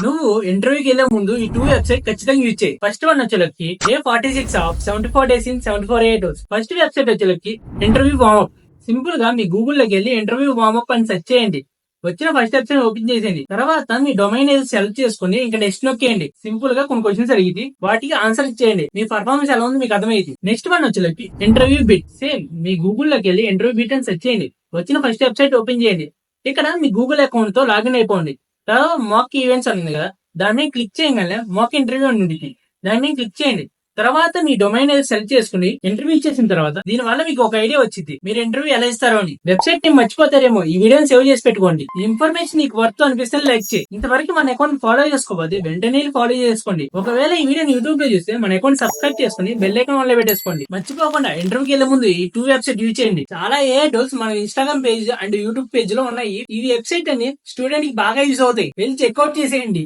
నువ్వు ఇంటర్వ్యూకి వెళ్లే ముందు ఈ 2 వెబ్సైట్ ఖచ్చితంగా యూజ్ చేయి. ఫస్ట్ వన్ వచ్చేలకి A46 of 74 days in 74 hours. First website వచ్చేలకి ఇంటర్వ్యూ వార్మప్. సింపుల్ గా మీ గూగుల్ లోకి వెళ్ళి ఇంటర్వ్యూ వార్మప్ అని సెర్చ్ చేయండి. వచ్చిన ఫస్ట్ వెబ్సైట్ ఓపెన్ చేసేయండి. తర్వాత మీ డొమైన్ ఏది సెలెక్ట్ చేసుకుని ఇంకా నెక్స్ట్ నొక్కేయండి. సింపుల్ గా కొన్ని క్వశ్చన్స్ అడిగి వాటికి ఆన్సర్ ఇచ్చేయండి. మీ పర్ఫార్మెన్స్ ఎలా ఉంది మీకు అర్థమైంది. నెక్స్ట్ వన్ వచ్చేలకి ఇంటర్వ్యూ బిట్. సేమ్ మీ గూగుల్ లోకి వెళ్ళి ఇంటర్వ్యూ బిట్ అని సెర్చ్ చేయండి. వచ్చిన ఫస్ట్ వెబ్సైట్ ఓపెన్ చేయండి. ఇక్కడ మీ గూగుల్ అకౌంట్ తో లాగిన్ అయిపోండి. తర్వాత మాక్ ఈవెంట్స్ ఉంది కదా, దాని మీద క్లిక్ చేయగానే మాక్ ఇంటర్వ్యూ అని ఉంది, దాని మీద క్లిక్ చేయండి. తర్వాత మీ డొమైన్ ఏది సెలెక్ట్ చేసుకుని ఇంటర్వ్యూ ఇచ్చేసిన తర్వాత దీని వల్ల మీకు ఒక ఐడియా వచ్చింది మీరు ఇంటర్వ్యూ ఎలా ఇస్తారో అని. వెబ్సైట్ ని మర్చిపోతారేమో, ఈ వీడియోని సేవ్ చేసి పెట్టుకోండి. ఈ ఇన్ఫర్మేషన్ నీకు వర్త్ అనిపిస్తే లైక్ చేయి. ఇంతవరకు మన అకౌంట్ ఫాలో చేసుకోకపోతే వెంటనే ఫాలో చేసుకోండి. ఒకవేళ ఈ వీడియోని యూట్యూబ్ లో చూస్తే మన అకౌంట్ సబ్స్క్రైబ్ చేసుకుని బెల్ ఐకాన్ ఆన్ లో పెట్టేసుకోండి. మర్చిపోకుండా ఇంటర్వ్యూకి వెళ్లే ముందు ఈ 2 వెబ్సైట్ యూజ్ చేయండి. చాలా AI టూల్స్ మన Instagram page and YouTube page లో ఉన్నాయి. ఈ వెబ్సైట్ అని స్టూడెంట్ కి బాగా యూజ్ అవుతాయి. వెళ్ళి చెక్అౌట్ చేసేయండి.